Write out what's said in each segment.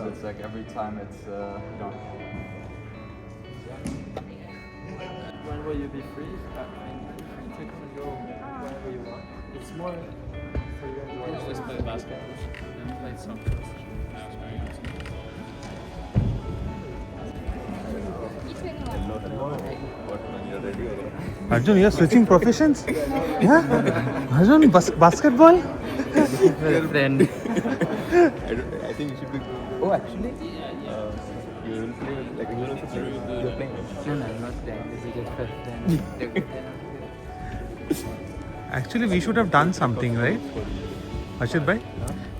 it's like every time it's When will you be free? Free to come and go wherever you want. It's more for your enjoyment. Just play basketball. Then played soccer. That was very awesome. Arjun, you're switching professions? Yeah? Arjun, basketball? Friend. I think you should be. Oh, actually, you will play like you will also play. You're playing. No, I'm not playing. This is just first friend. Actually, we should have done something, right? Ashit bhai?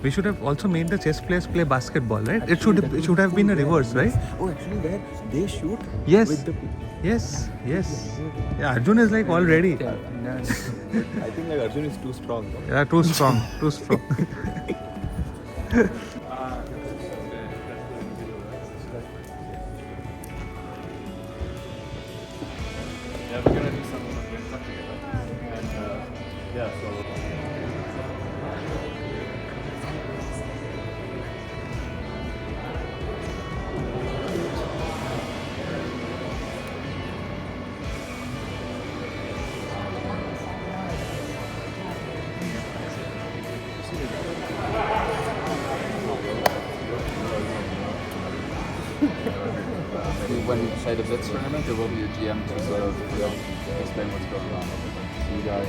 We should have also made the chess players play basketball, right? It should have been a reverse, right? Oh, actually, where they shoot. Yes. With the. Yes. Yeah, Arjun is like all ready. I think like Arjun is too strong. No? Yeah, too strong. Yeah, we're gonna do something like that. And yeah, so. When you play the Blitz tournament, there will be a GM to sort of explain what's going on. So you guys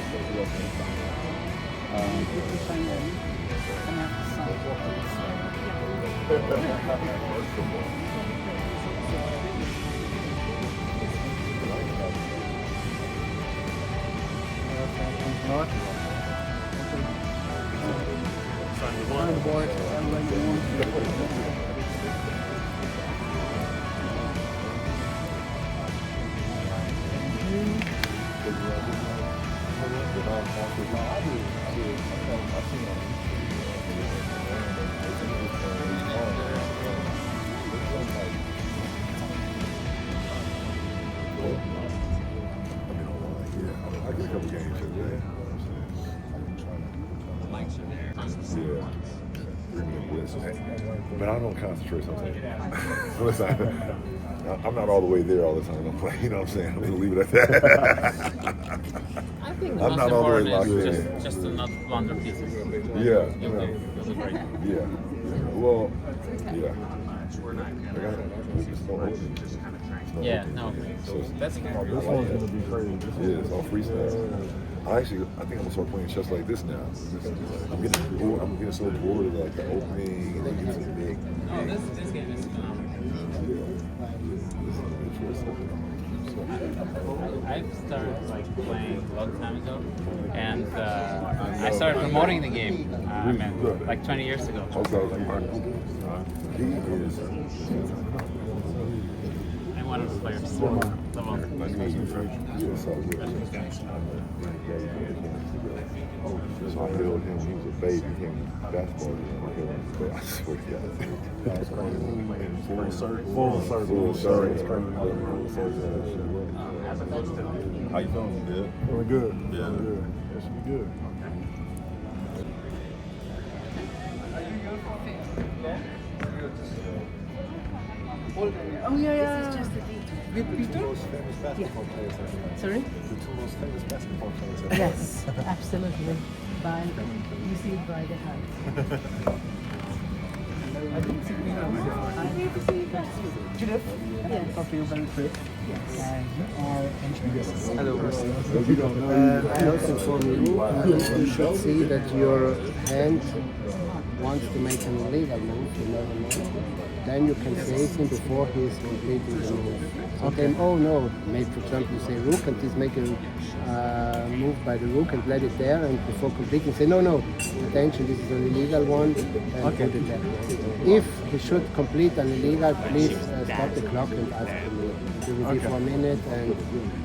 But I don't concentrate sometimes. Listen, I'm not all the way there all the time. I'm playing, you know what I'm saying? I'm gonna leave it at that. I think the I'm most not all the way important locked is in. just to not blunder pieces. Yeah. You'll do great. Yeah. Well, yeah. We're not. I got it. It's no opening. Yeah, no. So That's this one's gonna be crazy. Yeah, it's all freestyle. I think I'm gonna start playing chess like this now. I'm getting bored. I'm getting so bored of like the opening and then getting to the big. No, this game is phenomenal. I started like playing a long time ago, and I started promoting the game. I mean, like 20 years ago. He is. I'm one of the players. So I held him. He was a baby. He came to basketball. I swear to God. Full circle. How you feeling? Good. Feeling good. Yeah. Good. That should be good. Oh yeah. This is just the beat. Sorry? The two most famous basketball players. Yes, absolutely. You see it by the hand. Judith, Yes. talk to you very quick. Yes. hello. I also inform you should see that your hand wants to make an illegal move, you never know. Then you can face him before he is completing the move. Sometimes, oh no, maybe for example you say rook and he's making a move by the rook and let it there, and before completing say no, attention, this is an illegal one, and put it there. If he should complete an illegal, please stop the clock and ask for me. We will give 1 minute,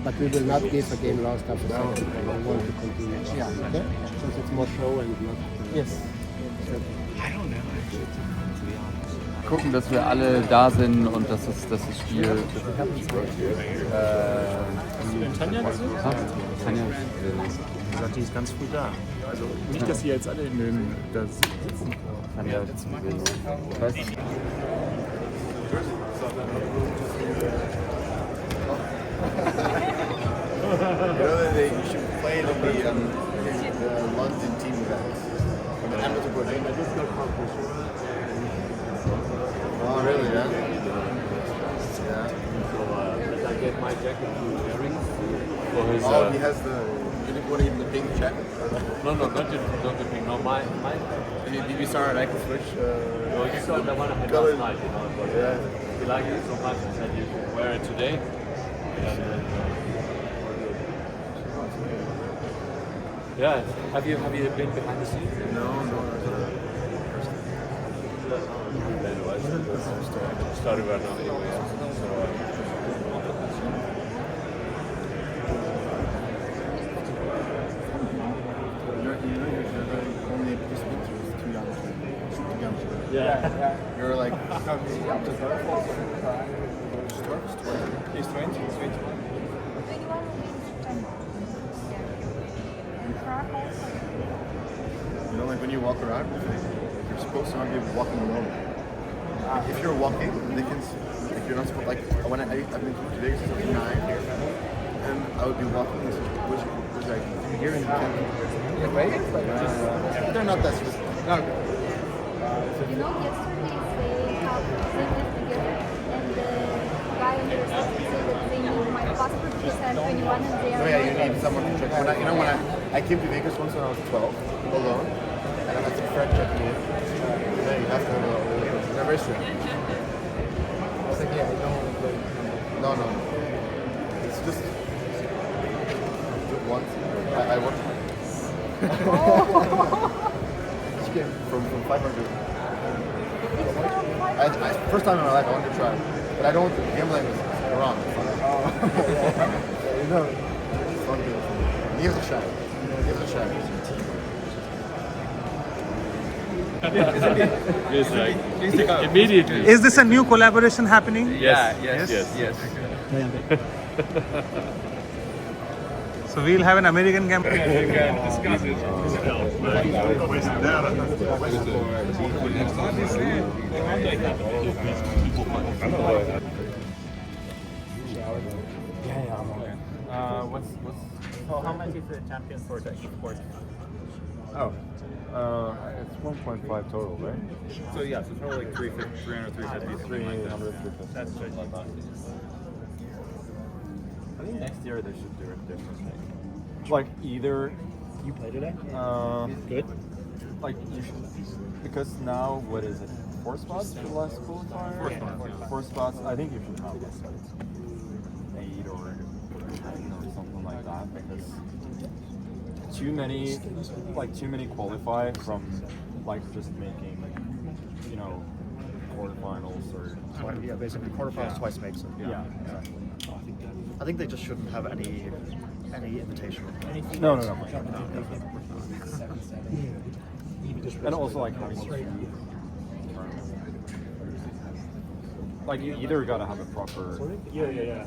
but we will not give a game lost after second. We want to continue. Yeah. Okay? Because it's more show and not. Yes. I don't know, actually, to be honest. gucken, dass wir alle da sind und dass das Spiel. Tanja gesehen? Tanja. Die sagt, die ist ganz früh da. Also nicht, dass sie jetzt alle in den da sitzen. Tanja sitzen will. Ich weiß nicht. You should play in the London team events. When the amateur board. Oh, really? Yeah. Yeah. Did I get my jacket earrings? Oh, he has the. You didn't want to give him the pink jacket? No, not the pink. No, my. Did you start I can switch? No, you saw the one I had Color. last night. You know, but Yeah. he liked it so much. He said you should wear it today. Yeah. Have you been behind the scenes? No. Started right now anyway. Only participant was too young. Yeah. You're like. He's 20, he's 21. You know, like when you walk around, you're supposed to not be walking alone. If you're walking, they can. If you're not supposed, like when I've been to Vegas since 9 here, and I would be walking, which like here in Vegas? they're not that specific. You know, yesterday they have presented together, and the guy on the reception said that they need my passport because I'm 21 and they are. No, yeah, you need someone to check. When I came to Vegas once when I was 12, alone, and I had some friend check me in. Yeah, you have to have they're very strict. I was like, yeah, I don't like. No. It's just once. I worked. from 500. First time in my life I wanted to try, but I don't. Gambling is wrong. You know, it's fun. Give it a shot. Give it a shot. Yes, like immediately. Is this a new collaboration happening? Yes. So we'll have an American game. So how much is the champion for the e-sport? Oh, it's 1.5 total, right? So yeah, so it's probably like 300, 350, 300, 350. That's right. I think next year they should do a different thing. Like either You play today? good. Like you should, because now what is it? 4 spots for the last qualifier? 4 spots. I think you should have like 8 or 10 or something like that, because too many qualify from like just making, you know, quarterfinals or Yeah, basically quarterfinals twice makes it. yeah, exactly. I think they just shouldn't have any invitation. No. And also like having like you either gotta have a proper.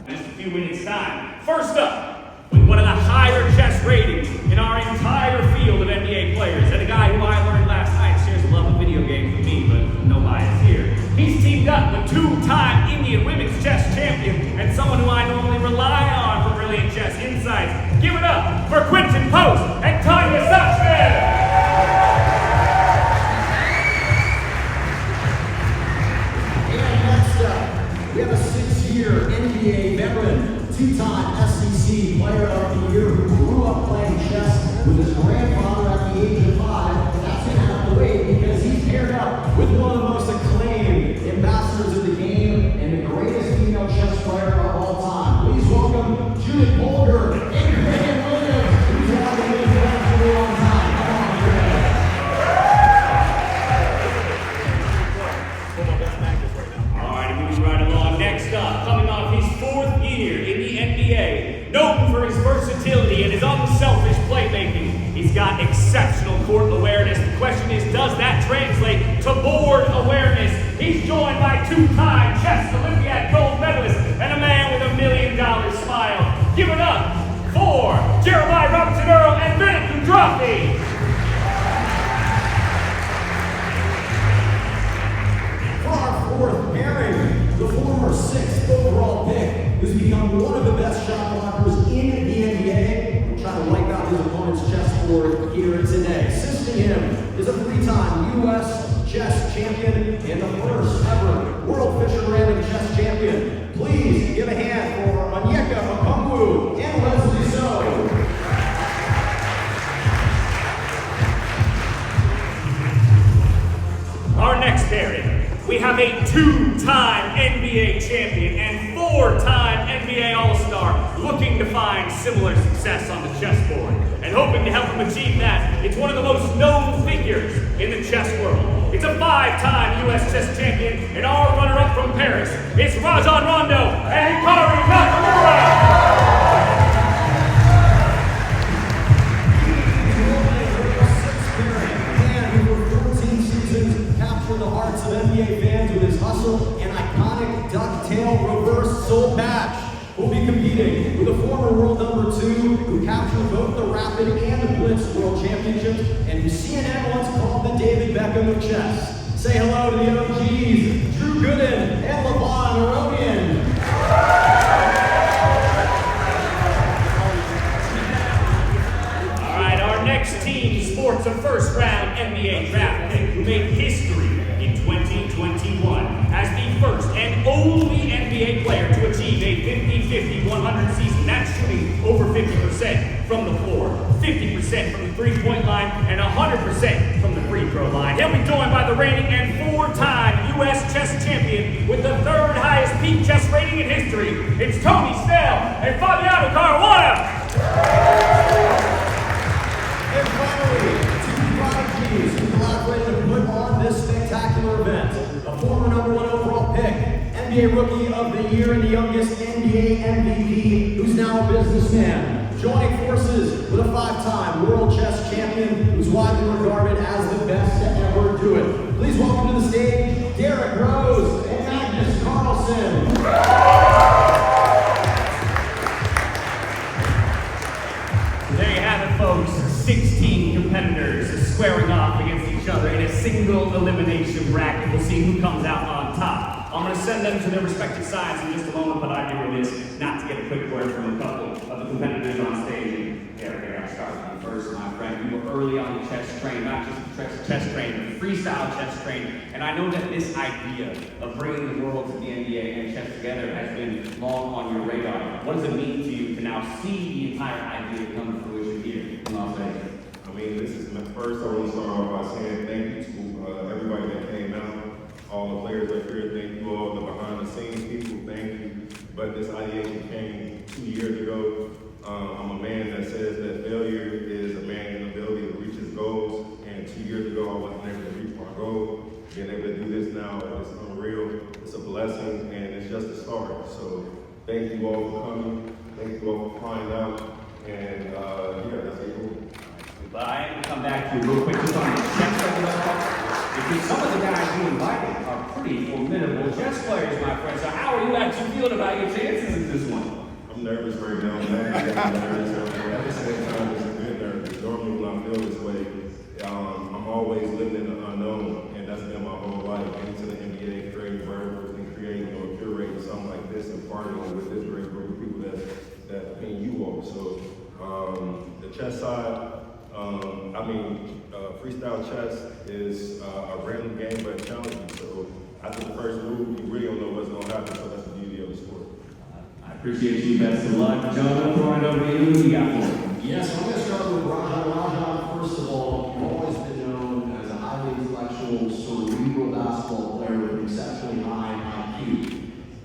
Just a few minutes time. First up, with one of the higher chess ratings in our entire field of NBA players, and a guy who I learned last night shares a love of video games with me, but no bias here. He's teamed up with 2-time Indian women's chess champion and someone who I normally rely on for brilliant chess insights. Give it up for Quentin Post and Tanya Suchman! We have a 6-year NBA veteran, 2-time SEC Player of the Year who grew up playing chess with his grandfather at the age of 5. That's going to have to wait because he's paired up with one of the most acclaimed ambassadors of the game and the greatest female chess player of all time. Please welcome Judith Bolger and Megan Williams. two-time chess Olympiad gold medalist and a man with $1 million smile. Give it up for Jeremiah Robinson Earl and Bennett Kudrafi. For our fourth pairing, the former 6th overall pick, who's become one of the best shot blockers in the NBA, will try to wipe out his opponent's chessboard here today. Assisting him is a 3-time U.S. chess champion and the first ever World Fisher Random Chess Champion. Please give a hand for Onyeka Okongwu and Leslie So. Our next pairing, we have a 2-time NBA champion and 4-time NBA All-Star looking to find similar success on the chessboard and hoping to help him achieve that. It's one of the most known figures in the chess world. It's a 5-time U.S. chess champion and our runner-up from Paris. It's Rajan Rondo and Hikaru Nakamura. The hearts of NBA fans with his hustle and iconic ducktail reverse soul patch. Will be competing with a former world number 2 who captured both the Rapid and the Blitz World Championships and who CNN once called the David Beckham of chess. Say hello to the OGs, Drew Gooden and Levon Aronian. All right, our next team sports a first-round NBA draft pick who made history in 2021 as the first and only NBA player to achieve a 50-50 100 season. That's shooting over 50% from the floor, 50% from the three-point line, and 100% from the free throw line. He'll be joined by the reigning and 4-time U.S. chess champion with the 3rd highest peak chess rating in history. It's Tony Snell and Fabiano Caruana. And finally, 2 prodigies who collaborated to put on this spectacular event. A former number 1 overall pick, NBA Rookie of the Year and the youngest NBA MVP, who's now a businessman. Joining forces with a 5-time World Chess Champion who's widely regarded as the best to ever do it. Please welcome to the stage, Derek Rose and Magnus Carlsen. There you have it, folks. 16 competitors squaring off against each other in a single elimination bracket. We'll see who comes out on top. I'm going to send them to their respective sides in just a moment, but I'd be remiss not to get a quick word from a couple of the competitors on stage. Here, I'll start with you first, my friend. You were early on the chess train, not just the chess train, but the freestyle chess train. And I know that this idea of bringing the world to the NBA and chess together has been long on your radar. What does it mean to you to now see the entire idea come to fruition here in Las Vegas? I mean, this is my first. I want to start off by saying thank you to everybody that came out, all the players up here. Thank you all the behind-the-scenes people. Thank you. But this ideation came 2 years ago. I'm a man that says that failure is a man's inability to reach his goals. And 2 years ago, I wasn't able to reach my goal. Being able to do this now is unreal. It's a blessing, and it's just a start. So thank you all for coming. Thank you all for flying out. And yeah, that's it. But I am going to come back to you real quick just on the chess regular, because some of the guys you invited are pretty formidable chess players, my friend. So how are you actually feeling about your chances in this one? I'm nervous right now, man. I'm nervous. At the same time, it's a good nervous. Normally when I feel this way, I'm always living in the unknown, and that's been my whole life. Into the NBA, creating verticals and creating or curating something like this and partnering with this great group of people that mean you all. So the chess side, freestyle chess is a random game but challenging. So after the first move, you really don't know what's going to happen. So that's the beauty of the sport. I appreciate you. Best of luck. Jonah, throwing it over to you. Who you got for me? Yes, I'm going to start with Rajan. Rajan, first of all, you've always been known as a highly intellectual, cerebral basketball player with an exceptionally high IQ.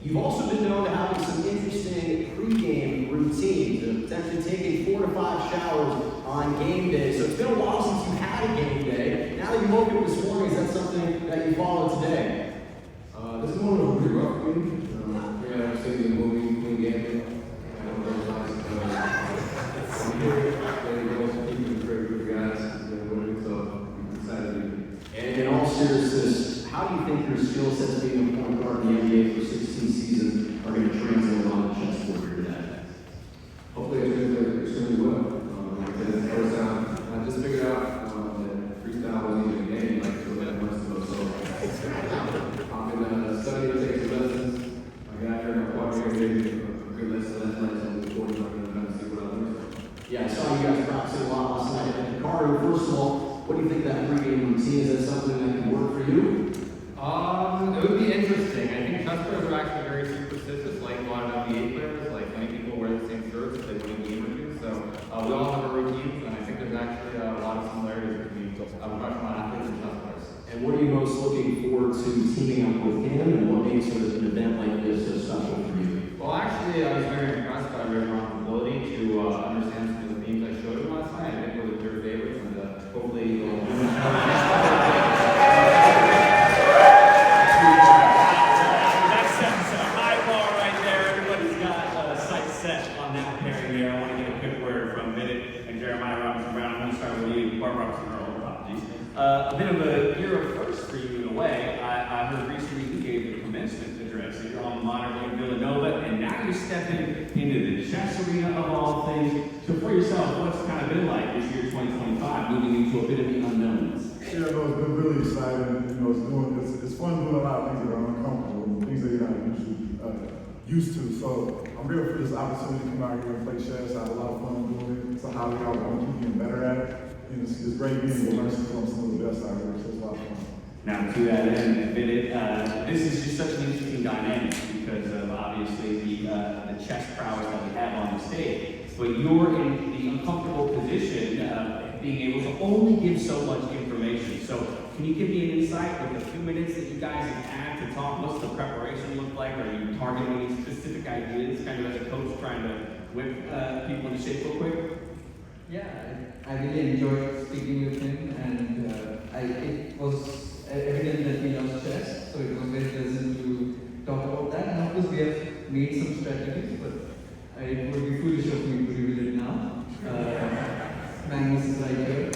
You've also been known to having some interesting pre-game routines, potentially taking 4 to 5 showers on game day. So it's been a while since you had a game day. Now that you woke up this morning, is that something that you follow today? This is one of a pretty rough game. I've seen the movie Queen Gambit. I'm here, keeping very good guys, so I'm excited to be here. And in all seriousness, how do you think your skill set's being applied point guard in the NBA for 16 seasons are going to translate on the chessboard here today? Hopefully I translate extremely well. Like I said, first time, I just figured out that freestyle wasn't even a game like that months ago. So I've been studying, taking some lessons. I got here, my partner gave me a good lesson last night, so I'm looking forward to kind of see what I learned. Yeah, I saw you guys practicing a lot last night. And Ricardo, first of all, what do you think that pregame routine is? That something that can work for you? It would be interesting. I think chess players are actually very superstitious, like a lot of NBA players. Like many people wear the same shirts if they win a game or two. So we all have our routines, and I think there's actually a lot of similarities between professional athletes and chess players. And what are you most looking forward to teaming up with him, and what makes an event like this so special for you? Well, actually, I was very impressed by Arjun's ability to understand some of the themes I showed him last night. I think it was your favorites, and hopefully you'll. A bit of a year of first for you in a way. I heard recently you gave the commencement address at your alma mater in Villanova, and now you're stepping into the chess arena of all things. So for yourself, what's it kind of been like this year 2025, moving into a bit of the unknowns? Yeah, no, it's been really exciting. You know, it's fun doing a lot of things that are uncomfortable, things that you're not usually used to. So I'm grateful for this opportunity to come out here and play chess. I had a lot of fun doing it. It's a hobby I want to keep getting better at it. And it's great being able to learn from some of the best out here, so it's a lot of fun. Now, to that end, this is just such an interesting dynamic because of obviously the chess prowess that we have on the stage. But you're in the uncomfortable position of being able to only give so much information. So, can you give me an insight with the few minutes that you guys have had to talk? What's the preparation look like? Are you targeting any specific ideas, kind of as a coach trying to whip people into shape real quick? Yeah, I really enjoyed speaking with him, and it was evident that he loves chess, so it was very pleasant to talk about that. And of course, we have made some strategies, but it would be foolish of me to reveal it now. Magnus is right here.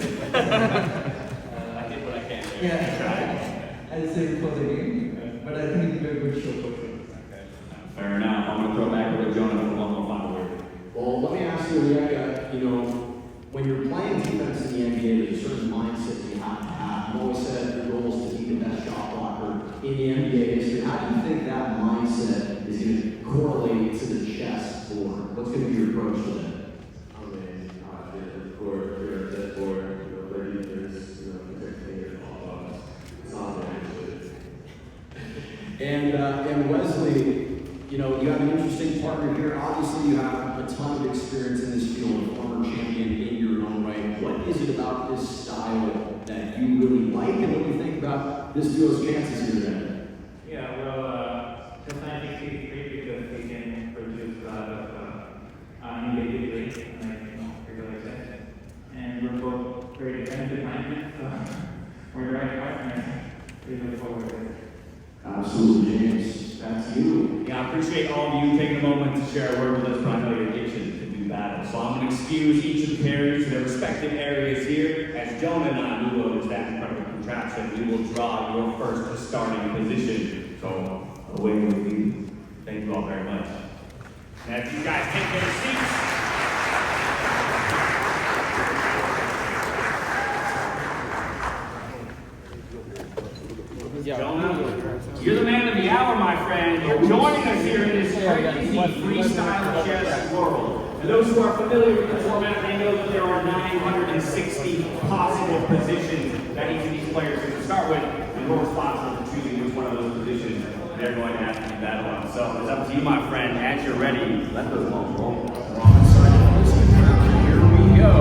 I did what I can. Yeah, I'll save it for the game, but I think it'll be a good show for sure. Fair enough. I'm going to throw back over to Jonah for one more final word. Well, let me ask you, when you're playing defense in the NBA, there's a certain mindset you have to have. I've always said your goal is to be the best shot blocker in the NBA history. How do you think that mindset is going to correlate to the chess board? What's going to be your approach to that? I mean, of course, you're at that board, 30 years, protecting your ball. It's not that And Wesley, you have an interesting partner here. Obviously, you have a ton of experience in this field, a former champion in your own right. What is it about this style that you really like, and what do you think about this field's chances here today? Yeah, well, just I think it's great because we can produce a lot of individually, regular chess. And we're both very defensive minded, so we're the right partners. We look forward to it. Absolutely, James. That's you. Yeah, I appreciate all of you taking a moment to share a word with us, but I know you're itching to do battle. So I'm going to excuse each of the pairs to their respective areas here. As Jonah and I move over to that incredible contraption, we will draw your first starting position. So away with you. Thank you all very much. And as you guys take their seats, Jonah, you're the man of the hour, my friend. You're joining us here in this crazy freestyle chess world. And those who are familiar with the format, they know that there are 960 possible positions that each of these players can start with, and you're responsible for choosing which one of those positions they're going to have to be battle on. So it's up to you, my friend. As you're ready, let those balls roll. Here we go.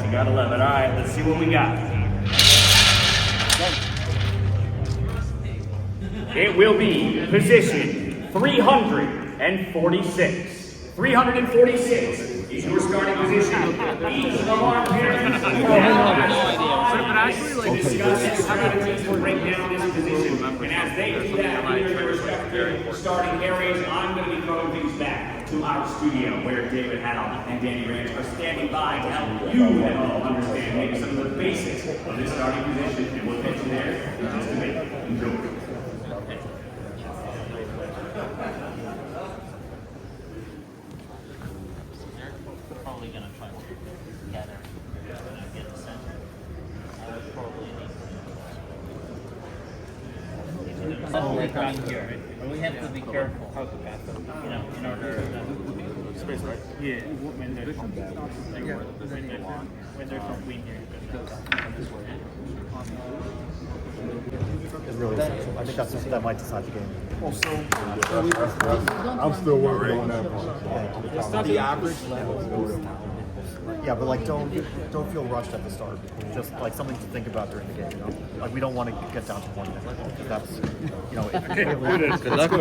You gotta love it. All right, let's see what we got. It will be position 346. 346 is your starting position. Each of our parents will have to discuss strategies to break down this position. And as they do that, in their respective starting areas, I'm going to be throwing things back to to our studio where David Haddock and Danny Ranch are standing by to help you at home understand maybe some of the basics of this starting position. And we'll get you there in just a minute. Enjoy. Probably gonna try to get her, get the center. I would probably need to. Something like right here, but we have to be careful. You know, in order to space, right? Yeah. When there's some when there's some queen here, It's really essential. I think that might decide the game. I'm still working on that part. It's not the average level. Yeah, but like don't feel rushed at the start. Just like something to think about during the game. You know, like we don't want to get down to 1 minute. Because that's Good luck.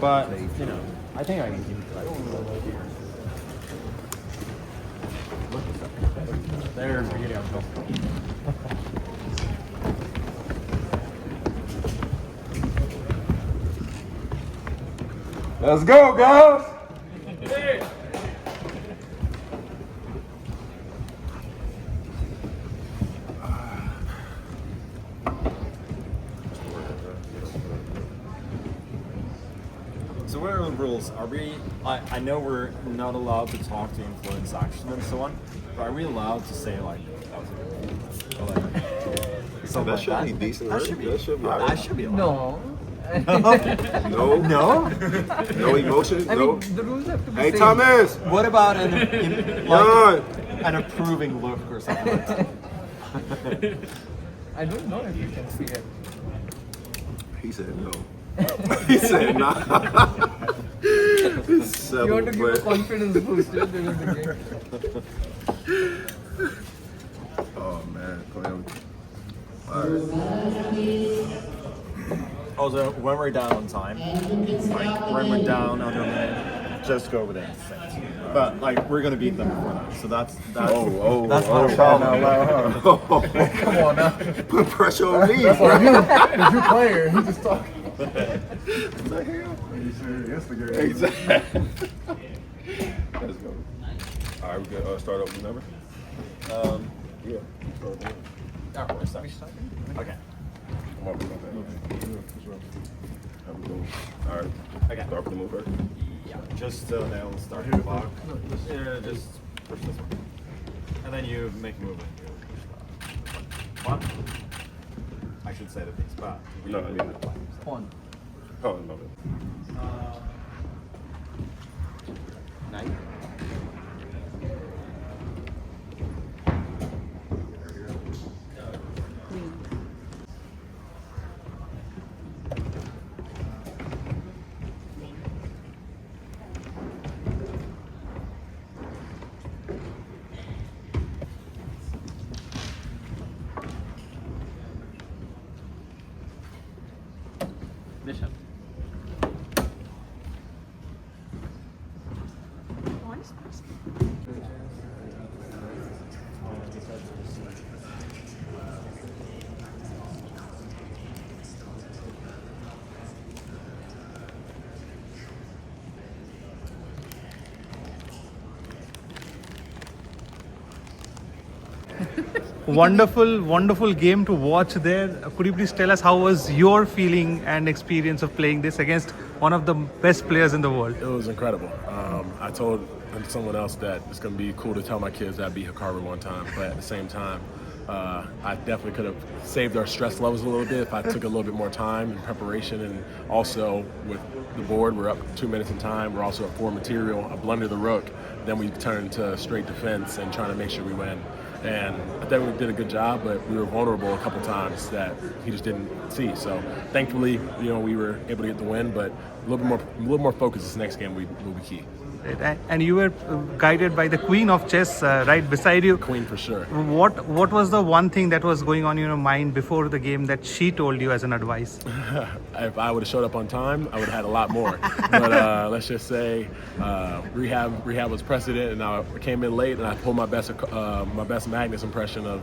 But you know, I think I can keep it. There's the video. Let's go, guys. So what are the rules? Are we, I know we're not allowed to talk to influence action and so on, but are we allowed to say like, That should be decent, right? That should be allowed. No. No? No emotion? I No? mean, the rules have to be Hey, same. Thomas! What about an approving look or something like that? I don't know if you can see it. He said no. He said nah. It's You want to give a confidence boost during the game. Oh man, Clem. Also, when we're down on time, like when we're down under a minute, just go with it. But like we're gonna beat them before that, so that's not a problem. Come on now. Put pressure on me. That's on you. If you player, he just talking. What the hell? You should instigate. Exactly. Let's go. All right, we can start up with the number. Yeah. Start with the number. Okay. Come on, all right. Okay. Start with the move first. Yeah. Just so they'll start the clock. Yeah, just push this one, and then you make a move. One. I should say the piece, but No, I mean One. Oh no. Nine. Bishop. Wonderful game to watch there. Could you please tell us how was your feeling and experience of playing this against one of the best players in the world? It was incredible. I told someone else that it's going to be cool to tell my kids that I beat Hikaru one time, but at the same time, I definitely could have saved our stress levels a little bit if I took a little bit more time in preparation, and also with the board, we're up 2 minutes in time. We're also at 4 material. I blundered the rook. Then we turned to straight defense and trying to make sure we win. And I think we did a good job, but we were vulnerable a couple times that he just didn't see. So thankfully, we were able to get the win, but a little more focus this next game will be key. Right. And you were guided by the queen of chess right beside you. Queen for sure. What was the one thing that was going on in your mind before the game that she told you as an advice? If I would have showed up on time, I would have had a lot more. But let's just say rehab was precedent, and I came in late, and I pulled my best Magnus impression of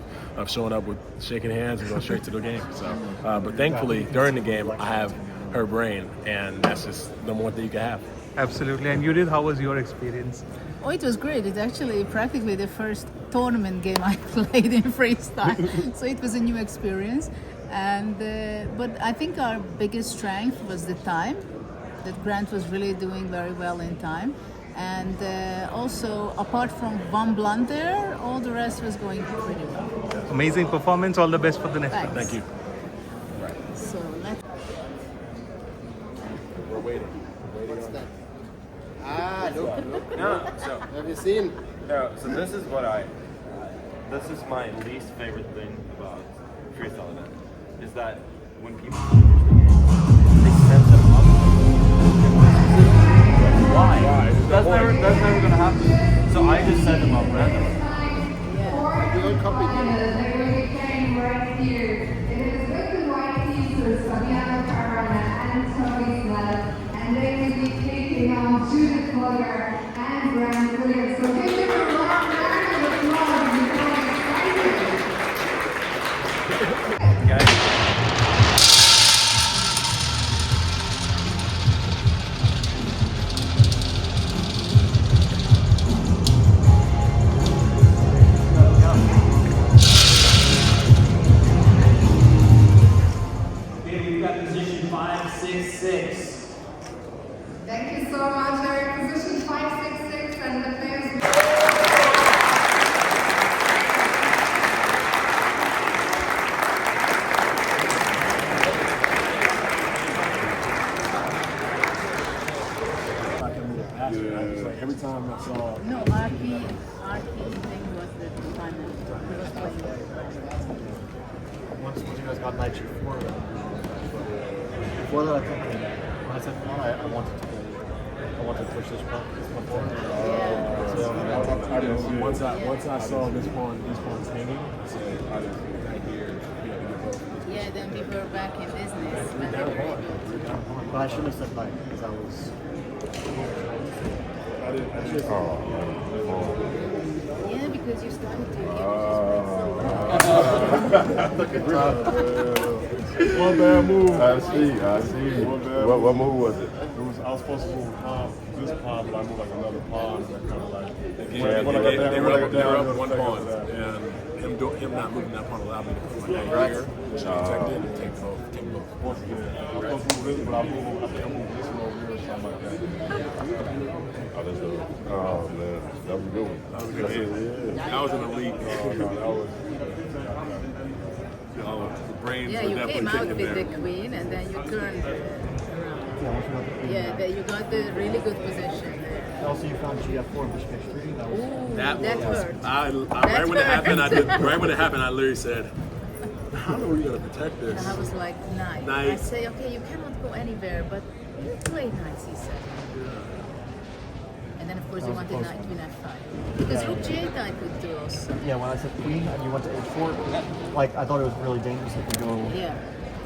showing up with shaking hands and going straight to the game. So, but thankfully during the game, I have her brain, and that's just the more that you can have. Absolutely. And you did. How was your experience? Oh, it was great. It's actually practically the first tournament game I played in freestyle, so it was a new experience. And but I think our biggest strength was the time. That Grant was really doing very well in time, and also apart from one blunder, all the rest was going pretty well. Amazing performance. All the best for the next Thanks. one. Thank you. So let's. We're waiting. What's that? Ah, look. No, so Have you seen? no, so this is this is my least favorite thing about freestyle event is that when people finish the game, they set them up. Why? That's never gonna happen. So I just set them up randomly. Yeah. You don't copy them. They're going to be playing right here. It is with the white teasers, Fabiano Caruana and Toby's left, and they will be taking on Judith Collier and Grant Williams. So give them a round of applause. You're excited. We've got position 566. Thank you so much, Eric. Position 566 and the players. Every time I saw. No, RP thing was the final. He was playing. Once you guys got night shift before that, I think when I said I wanted to push this one forward. Once I saw these pawns hanging, I said, I didn't think that here. Yeah, then we were back in business. But I shouldn't have said night because I was. Yeah, because you started to. One bad move. I see. What move was it? I was supposed to move this pawn, but I moved like another pawn. That kind of like. They were up one pawn, and him not moving that pawn allowed me to put my hand here, protect it, and take both. I was supposed to move this, but I think I moved this one over here or something like that. Oh man, that was a good one. That was a good game. That was an elite. The brains Yeah, were you definitely came out kicking with there. the queen and then you turned around. Yeah, you got the really good position there. Also, you found GF4 and Bishop H3. That hurt. Right when it happened, I literally said, "How are we gonna protect this?" And I was like, knight. I say, okay, you cannot go anywhere, but you play knight c7. And then of course you wanted knight queen f5. Because rook g8 I could do also. Yeah, when I said queen and you went to h4, like I thought it was really dangerous if you go. Yeah,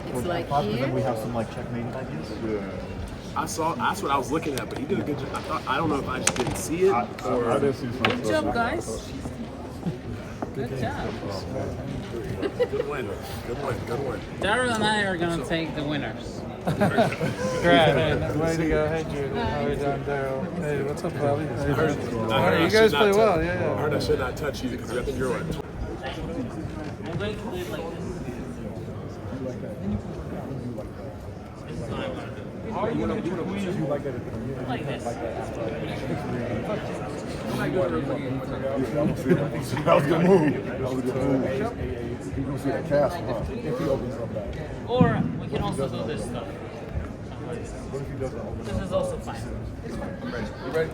it's towards like f5, here. but then we have some like checkmating ideas. That's what I was looking at, but he did a good job. I don't know if I just didn't see it or. I didn't see something. Good job, guys. Good job. Good win. Daryl and I are gonna take the winners. Great, way to go. Hey, Judy. How are you doing, Daryl? Hey, what's up, Bobby? You guys play well, yeah. I heard I should not touch you because I think you're right. I'm going to do it like this. Like this. That was a good move. You can see that castle, huh? If he opens up that. Or we can also do this stuff. What if he doesn't open up? This is also fine. You ready?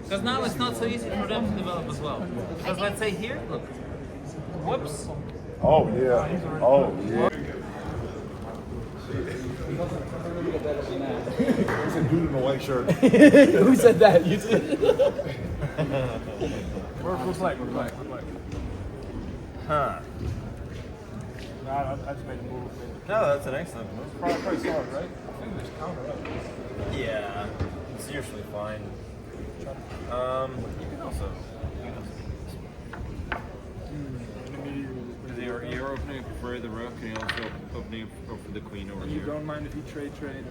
Because now it's not so easy for them to develop as well. Because let's say here, look. Whoops. Oh, yeah. Oh, yeah. There's a dude in a white shirt. Who said that? You did. We're black. Huh. No, I just made a move. No, that's an excellent move. Probably solid, right? I think there's counter up. Yeah, it's usually fine. You can also. You're opening for the rook, and you're also opening for the queen over And here. you don't mind if you trade and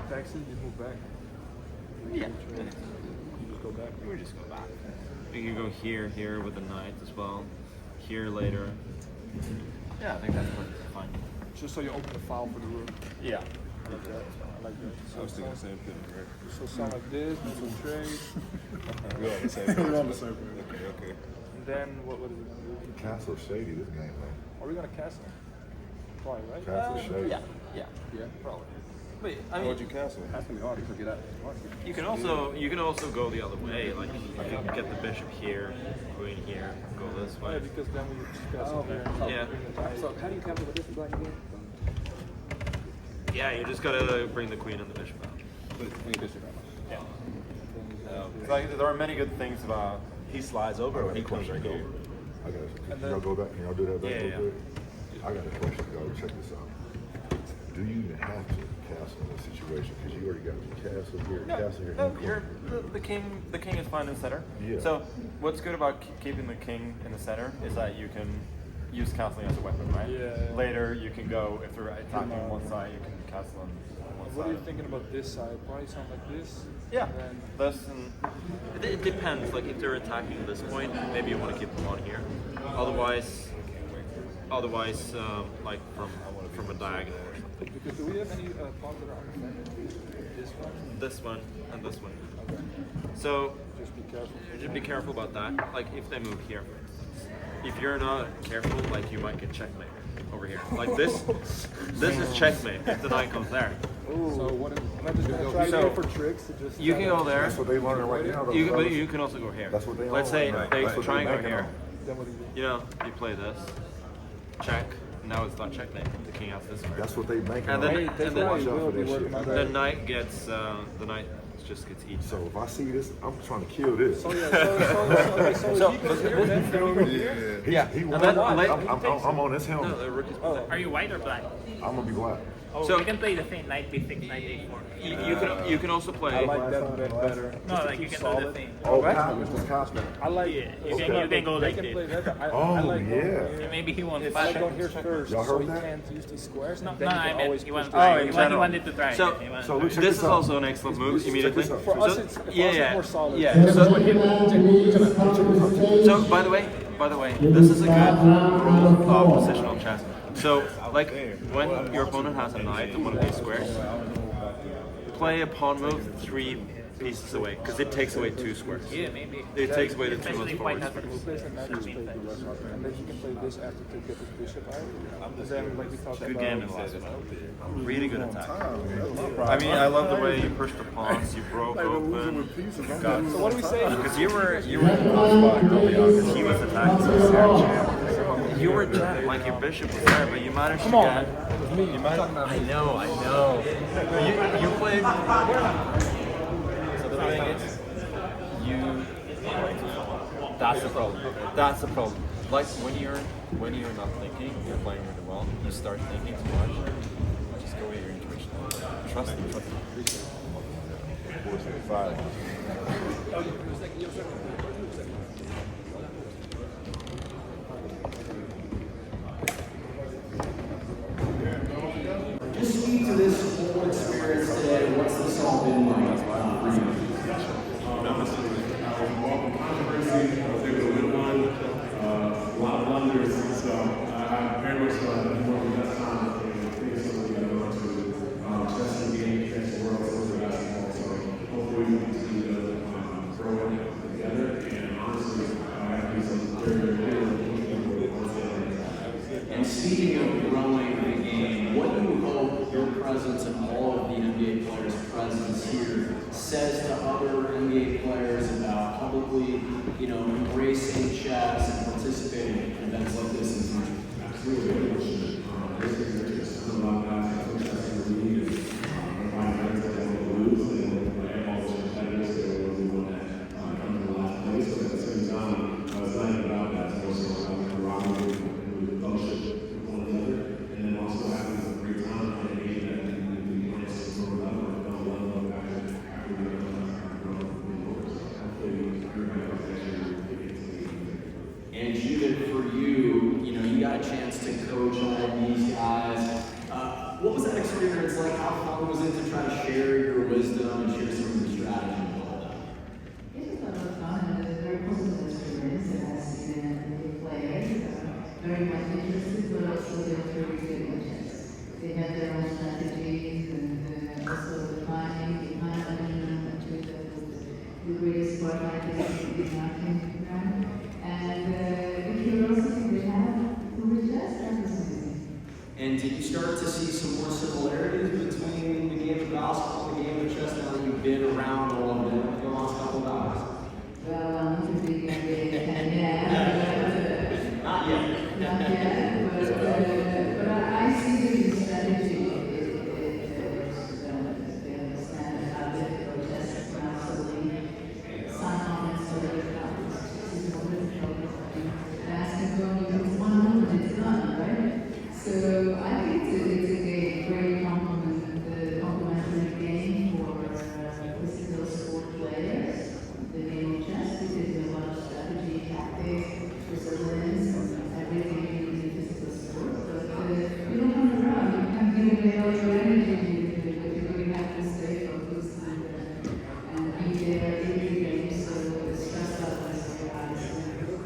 taxes, you move back. Yeah. You just go back. We just go back. You can go here with the knight as well. Here later. Yeah, I think that's perfectly fine. Just so you open the file for the rook. Yeah. I like that. I like that. I was thinking the same thing, right? So something like this, do some trades. We're on the same page. We're on the same page. Okay. And then what is it going to do? Castle shady, this game, man. Are we going to castle? Probably, right? Castle shady. Yeah, probably. But How would you castle? That's going to be hard to get out. You can also go the other way, like you can get the bishop here, queen here, go this way. Yeah, because then we just castle here. Yeah. So how do you castle with this black again? Yeah, you just gotta bring the queen and the bishop out. Bring the bishop out. Yeah. Like there are many good things about. He slides over when he comes right here. I got it. Can y'all go back? Can y'all do that back real quick? I got a question, y'all. Check this out. Do you even have to castle in this situation? Because you already got your castle here, castle here. No, the king is fine in the center. Yeah. So what's good about keeping the king in the center is that you can use castling as a weapon, right? Yeah. Later you can go, if they're attacking on one side, you can castle on one side. What are you thinking about this side? Probably something like this? Yeah. And then This and it depends. Like if they're attacking at this point, maybe you want to keep them on here. Otherwise, like from a diagonal or something. because do we have any pawns that are on the fence? This one? And this one. Okay. So Just be careful. just be careful about that. Like if they move here, for instance. If you're not careful, like you might get checkmate over here. Like this is checkmate if the knight comes there. Ooh. So what am I just going to try to go for tricks to just... You can go there. That's what they learning right now. Though, But you can also go here. That's what they Let's own say right now. they That's what try and they go banking here. Then what do you do? You know, you play this. Check. Now it's not checkmate. The king has this. That's what they banking And on. then, And then watch out for this shit. the knight gets just gets eaten. So if I see this, I'm trying to kill this. So yeah, so he goes here, then we go here. He And then I'm on this helmet. No, the rook is Are you white or black? I'm gonna be black. Oh, So- you can play the thing, knight b6, knight a4. you can also play. I like that better. No, like you can do the thing. Oh, it's Cosmo. I like Yeah, you can go like play this. that. I Oh, like yeah. going here. Maybe he wants I like five. going here first, Y'all so heard he that? can't use these squares. No, and no, then he I can meant always he push wanted the to try. squares. He wanted to try. So, He wanted so to look, try. check this this is out. also an excellent move immediately. For us, it's more solid. Yeah. So by the way, this is a good rule of positional chess. So like when your opponent has a knight on one of these squares, play a pawn move 3 pieces away because it takes away 2 squares. Yeah, maybe. It takes away the 2 Especially most if white forward has a squares. move. Plays the matches, play the rest of it, and then he can play this after to get his bishop out. And then, like we talked Good about, game in the last one. Really good attack. I mean, I love the way you pushed the pawns, you broke open. So what do we say? Because you were in the spot early on because he was attacking so hard. You were jammed, like your bishop was there, but you managed to get. You managed, I know. You played. So the thing is, that's the problem. Like when you're not thinking, you're playing really well. You start thinking too much. Just go with your intuition. Trust me. Just speak to this whole experience today. What's this all been like for you? Controversy, I was able to win one. A lot of blunders, so I very much enjoyed the best time and things that we got to chess and game, chess and world, so basketball. So hopefully we can continue to grow it together. And honestly, I have some very good. And speaking of growing the game, what do you hope your presence and all of the NBA players' presence here says to other NBA players about publicly, embracing chess and participating in events like this in the future? Absolutely. There's a lot of guys that are chess in the league. a chance to coach all of these guys. What was that experience like? How fun was it to try to share your wisdom and share some of your strategy with all of them? It was a lot of fun and it was a very positive experience. It has been the players very much interested, but also they're very good at chess. They have their own strategies and also the planning behind them. Actually, that was the greatest part I think in the marketing program. And the curiosity they have to chess, that was amazing. And did you start to see some more similarities between the game of basketball and the game of chess now that you've been around all of them for the last couple of hours? Well, I'm not a big NBA fan yet. Not yet. Not yet, but I see the strategy. They understand how difficult chess is now, so they sign on and so they basketball, you use 100, it's done, right? So I think it's a great complementary game for physical sport players. The game of chess, because there's a lot of strategy, tactics, resilience, everything in the physical sport. But you don't come around, you can't give away all your energy, but you really have to stay focused and be there in the game, so the stress level is very high.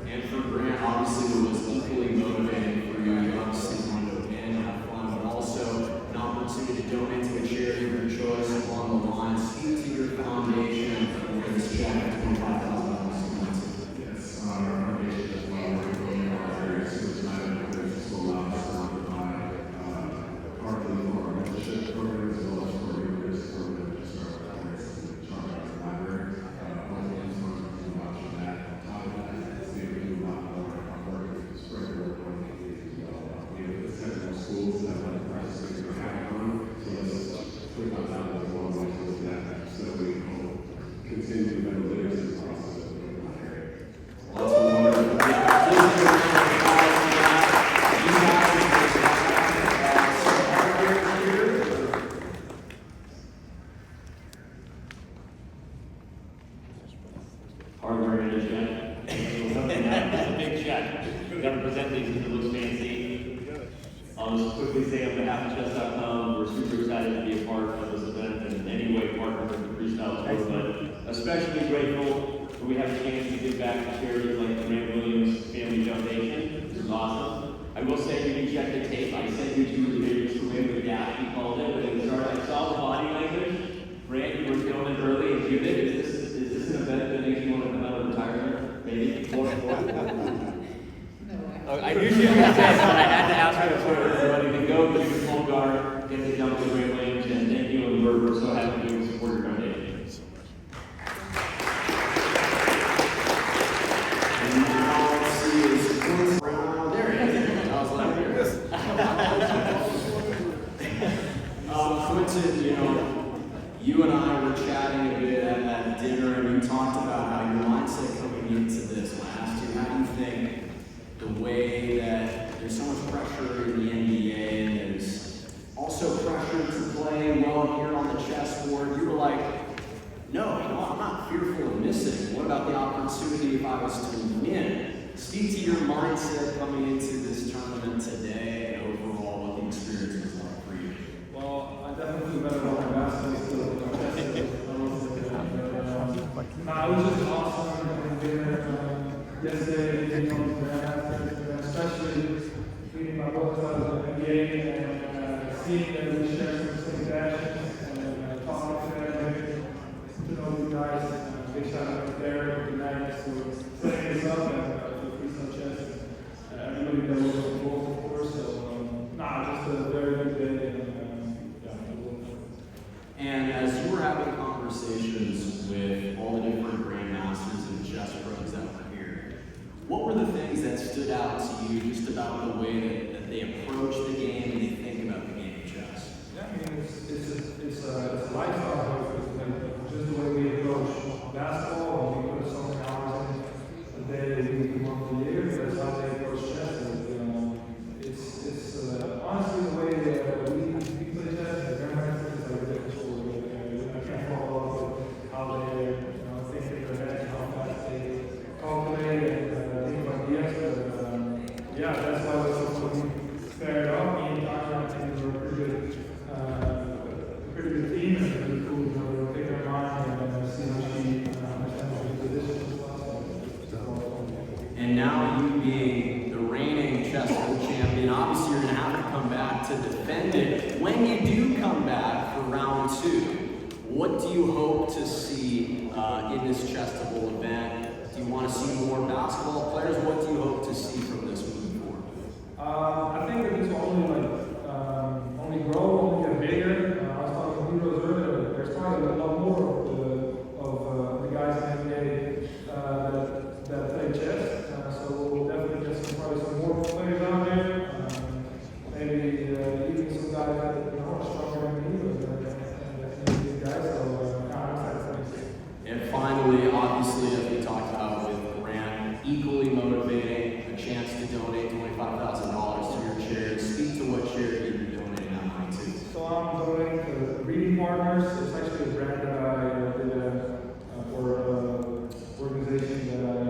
And for Grant, obviously it was equally motivating for you. You obviously wanted to win and have fun, but also an opportunity to donate to a charity of your choice along the line. Speak to your foundation for this check of $25,000. Yes, our foundation as well. We're going to very suicide because to allow us to provide partly for our mentorship program as well as for your risk program to start with charge out the library. Hopefully, as long as we can watch that on top of that, we able to do a lot more work with the spread work on the as well. We have several schools that have processes we're having on, so let's put that down as well as towards that so we can continue to better literacy process of the area. Well, that's wonderful. Hardware in a check. It's a big check. We've got to present these because it looks fancy. I'll just quickly say on behalf of chess.com, we're super excited to be a part of this event and in any way partner with the FreeStyle Tour, but especially grateful that we have a chance to give back to charities like the Grant Williams Family Foundation. This is awesome. I will say you can check the tape. I sent you to the videos to win with Dash, he called it, but it started, I saw the body language. Grant, you were feeling it early and you did. Is this an event that makes you want to come out of retirement? Maybe? Oh, I knew she was going to say it, but I had to ask her for everybody to go to the full guard, get to jump to Grant Williams, and thank you, and we're so happy to support your foundation. And now let's see is there it is. I was like, here it is. Quentin, you and I were chatting a bit at dinner, and you talked about how your mindset coming into this last year. How do you think the way that there's so much pressure in the NBA and there's also pressure to play well here on the chessboard, you were like, no, I'm not fearful of missing. What about the opportunity if I was to win? Speak to your mindset coming into this tournament today and overall what the experience was like for you. Well, I definitely feel better about my basketball still. It was just awesome and yesterday, especially meeting my brothers out of the NBA and seeing them we share some same passions and talking to them, to know you guys. Big shout out there to Magnus for setting this up and for FreeStyle Chess. Everybody that was involved, of course. So, just a very good day. And as you were having conversations with all the different grandmasters and chess pros that were here, what were the things that stood out to you just about the way that they approach the game and they think about the game of chess? Yeah, I mean, it's a lifestyle. Just the way we approach basketball, and we put so many hours in a day, a week, a month, a year. That's how they approach chess. And, it's honestly the way we play chess. The grandmasters is like a different story. I can't follow up with how they think in their head, how fast they calculate and think about the expert. Yeah, that's why it's so and now you being the reigning Chesstival champion, obviously you're going to have to come back to defend it. When you do come back for round 2, what do you hope to see in this Chesstival event? Do you want to see more basketball players? What do you hope to see from this moving forward? I think that this will only grow, only get bigger. I was talking to Heroes earlier. There's probably a lot more of the guys in the NBA that play chess. So we'll definitely get probably some more players out there. Maybe even some guys that are stronger than me and these guys. So I'm excited for this. And finally, obviously, as we talked about with Grant, equally motivating, a chance to donate $25,000 to your charity. Speak to what charity you're donating that money to. So I'm donating to Reading Partners. It's actually a grant that I did for an organization that I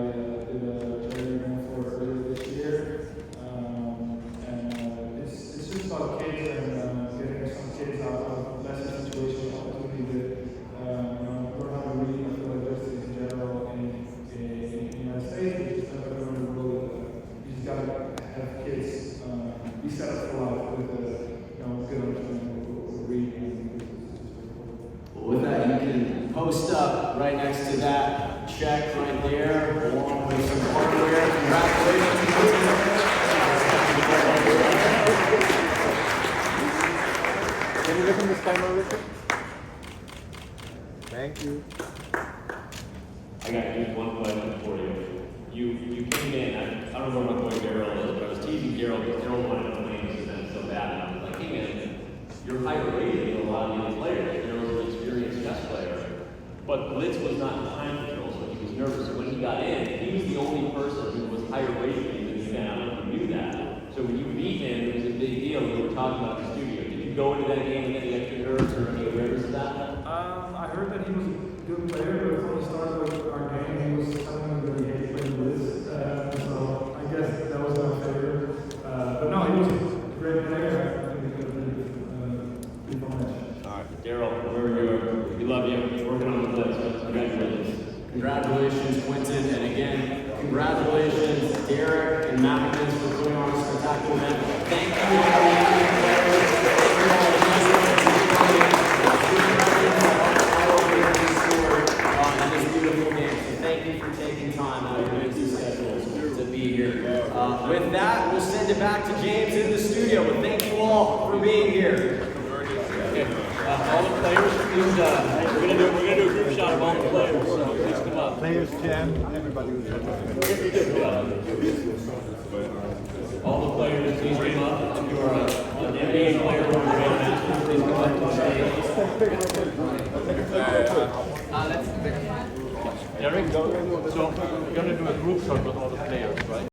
did a charity grant for earlier this year. And it's just about kids and getting some kids out of lesser situations, opportunity to learn how to read and feel diversity in general in the United States, but just everywhere in the world. You just gotta have kids be set up for life with good understanding of reading. Well, with that, you can post up right next to that check right there, along with some hardware. Congratulations. Can you look in this camera real quick? Thank you. I got just one question for you. You came in, I don't know what my boy Daryl is, but I was teasing Daryl because Daryl wanted to play this event so bad. And I was like, hey man, you're higher rated than a lot of the other players. Daryl's an experienced chess player. But Blitz was not in time control, so he was nervous. So when he got in, he was the only person who was higher rated in the event. I don't know if you knew that. So when you beat him, it was a big deal. We were talking about the studio. Did you go into that game with any extra nerves or any awareness of that? I heard that he was a good player, but before he started our game, he was telling me that he hated playing Blitz. So I guess that was my favorite. But no, he was a great player. I think he could have been a good match. All right, Daryl, wherever you are, we love you. We're working on the Blitz. Congratulations. Congratulations, Quentin, and again, congratulations, Derek and Magnus, for putting on a spectacular event. Thank you all in this beautiful game. So thank you for taking time out of your busy schedules to be here. With that, we'll send it back to James in the studio. But thank you all for being here. All the players, please, we're gonna do a group shot of all the players, so please come up. Players, Jen, everybody was All the players, please come up. If you're an NBA player or a grandmaster, please come up to the stage. Derek, so we're gonna do a group shot with all the players, right?